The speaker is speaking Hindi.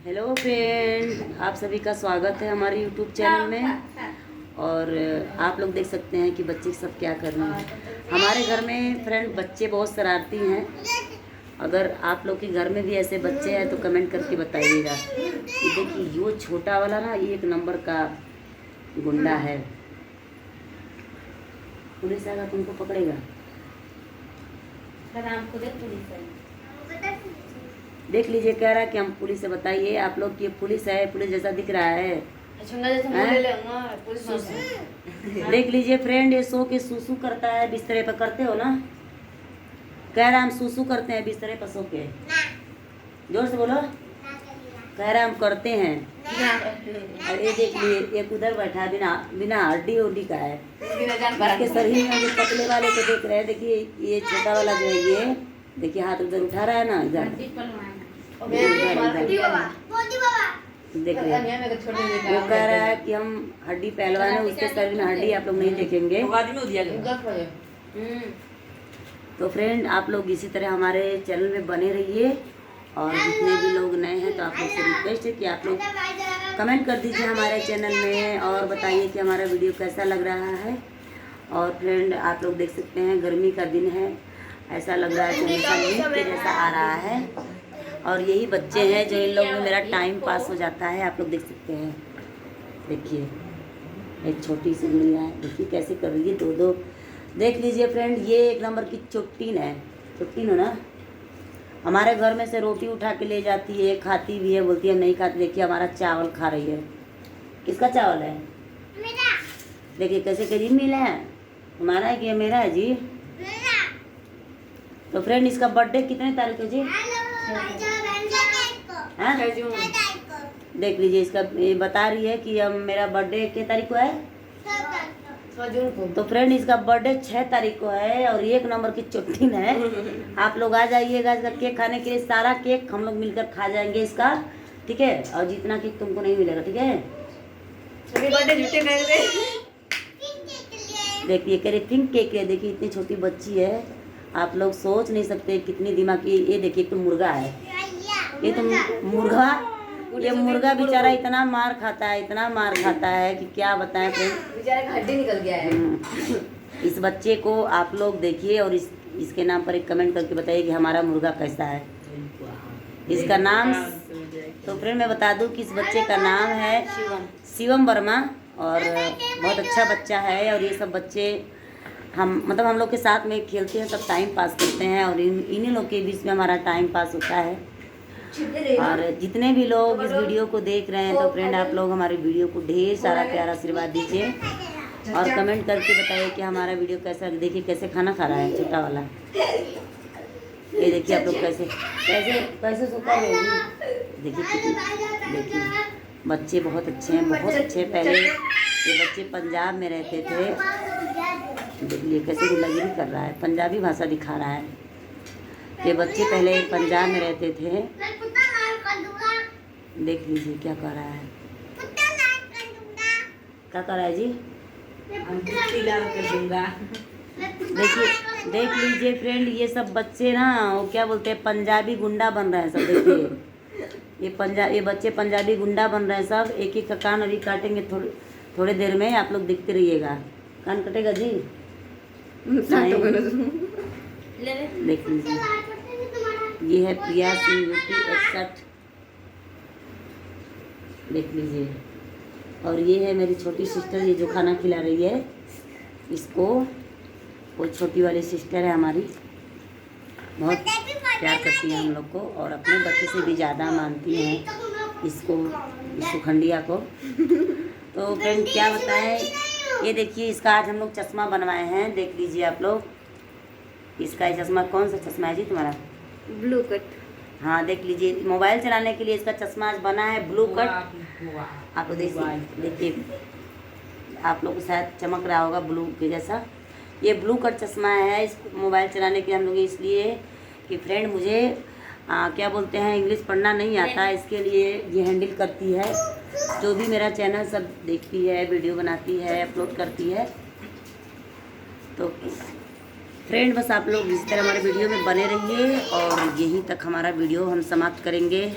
हेलो फ्रेंड, आप सभी का स्वागत है हमारे यूट्यूब चैनल में। और आप लोग देख सकते हैं कि बच्चे सब क्या कर रहे हैं। हमारे घर में फ्रेंड बच्चे बहुत शरारती हैं। अगर आप लोग के घर में भी ऐसे बच्चे हैं तो कमेंट करके बताइएगा। कि देखिए यो छोटा वाला ना, ये 1 नंबर का गुंडा है। पुलिस आएगा तुमको पकड़ेगा। देख लीजिए, कह रहा है कि हम पुलिस से बताइए आप लोग कि पुलिस है, पुलिस जैसा दिख रहा है। देख लीजिए फ्रेंड, ये सो के सूसू करता है, बिस्तरे पर करते हो ना। कह रहा हम सूसू करते हैं बिस्तरे पर सो के। जोर से बोलो। कह रहा हम करते हैं। और ये देख लिए, एक उधर बैठा है, बिना बिना हड्डी उड्डी का है। इसके शरीर में जो पतले वाले को देख रहे हैं। देखिए ये छोटा वाला जो है, ये देखिए हाथ उधर उठा रहा है ना, इधर देख रहे हैं। वो कह रहा है कि हम हड्डी पहलवान है, उसके शरीर में हड्डी आप लोग नहीं देखेंगे। तो फ्रेंड, आप लोग इसी तरह हमारे चैनल में बने रहिए। और जितने भी लोग नए हैं तो आप लोग से रिक्वेस्ट है कि आप लोग कमेंट कर दीजिए हमारे चैनल में और बताइए कि हमारा वीडियो कैसा लग रहा है। और फ्रेंड, आप लोग देख सकते हैं गर्मी का दिन है, ऐसा लग रहा है कि मीट के जैसा आ रहा है। और यही बच्चे हैं जो इन लोगों में मेरा टाइम पास हो जाता है। आप लोग देख सकते हैं, देखिए एक छोटी सी गुड़िया है, देखिए कैसे कर रही है, दो देख लीजिए फ्रेंड। ये 1 नंबर की चुट्टीन है। चुट्टीन हो ना। हमारे घर में से रोटी उठा के ले जाती है, खाती भी है, बोलती है नहीं खाती। देखिए हमारा चावल खा रही है। किसका चावल है? मेरा। देखिए कैसे करी, मिला है हमारा है कि मेरा है जी। तो फ्रेंड, इसका बर्थडे कितने तारीख है जी? देख लीजिए, इसका ये बता रही है कि मेरा बर्थडे कितने तारीख को है? 6 जून को। तो फ्रेंड, इसका बर्थडे 6 तारीख को है और 1 नंबर की चुट्टीन है। आप लोग आ जाइएगा इसका केक खाने के लिए। सारा केक हम लोग मिलकर खा जाएंगे इसका, ठीक है। और जितना केक तुमको नहीं मिलेगा, ठीक है। देखिए कह रही पिंक केक है। देखिए इतनी छोटी बच्ची है, आप लोग सोच नहीं सकते कितनी दिमाग की। ये देखिए तो मुर्गा है, ये तो मुर्गा। ये मुर्गा बेचारा इतना मार खाता है, इतना मार खाता है कि क्या बताएं फ्रेंड। बेचारे का हड्डी निकल गया है। इस बच्चे को आप लोग देखिए और इसके नाम पर एक कमेंट करके बताइए कि हमारा मुर्गा कैसा है। इसका नाम, तो फ्रेंड मैं बता दूं कि इस बच्चे का नाम है शिवम वर्मा। और बहुत अच्छा बच्चा है। और ये सब बच्चे हम लोग के साथ में खेलते हैं, सब टाइम पास करते हैं। और इन्हीं लोग के बीच में हमारा टाइम पास होता है। और जितने भी लोग इस वीडियो को देख रहे हैं तो फ्रेंड, आप लोग हमारे वीडियो को ढेर सारा प्यारा आशीर्वाद दीजिए और कमेंट करके बताइए कि हमारा वीडियो कैसा। देखिए कैसे खाना खा रहा है छोटा वाला। ये देखिए आप लोग कैसे कैसे कैसे सोता है। देखिए बच्चे बहुत अच्छे हैं, बहुत अच्छे। पहले ये बच्चे पंजाब में रहते थे। देखिए कैसे गुंडागिरी कर रहा है, पंजाबी भाषा दिखा रहा है। ये बच्चे पहले पंजाब में रहते थे। देख लीजिए क्या कर रहा है, क्या कर रहा है जी। देखिए देख लीजिए फ्रेंड, ये सब बच्चे ना वो क्या बोलते हैं, पंजाबी गुंडा बन रहे हैं सब। देखिए ये बच्चे पंजाबी गुंडा बन रहे हैं सब। एक एक का कान अभी काटेंगे थोड़े देर में। आप लोग देखते रहिएगा। कान कटेगा जी। देख लीजिए, ये है प्रिया सिंह यूपी 61। देख लीजिए। और ये है मेरी छोटी सिस्टर, ये जो खाना खिला रही है इसको। वो छोटी वाली सिस्टर है हमारी, बहुत प्यार करती है हम लोग को और अपने बच्चे से भी ज़्यादा मानती हैं इसको, इस सुखंडिया को। तो फ्रेंड क्या बताएं, ये देखिए इसका आज हम लोग चश्मा बनवाए हैं। देख लीजिए आप लोग, इसका चश्मा कौन सा चश्मा है जी तुम्हारा? Blue cut. हाँ देख लीजिए, मोबाइल चलाने के लिए इसका चश्मा आज बना है ब्लू कट। आप देखिए, आप लोग को शायद चमक रहा होगा ब्लू के जैसा। ये ब्लू कट चश्मा है। इस मोबाइल चलाने के हम लोग इसलिए कि फ्रेंड मुझे क्या बोलते हैं, इंग्लिश पढ़ना नहीं आता, इसके लिए ये हैंडल करती है। जो भी मेरा चैनल सब देखती है, वीडियो बनाती है, अपलोड करती है। तो फ्रेंड बस आप लोग इस तरह हमारे वीडियो में बने रहिए और यहीं तक हमारा वीडियो हम समाप्त करेंगे।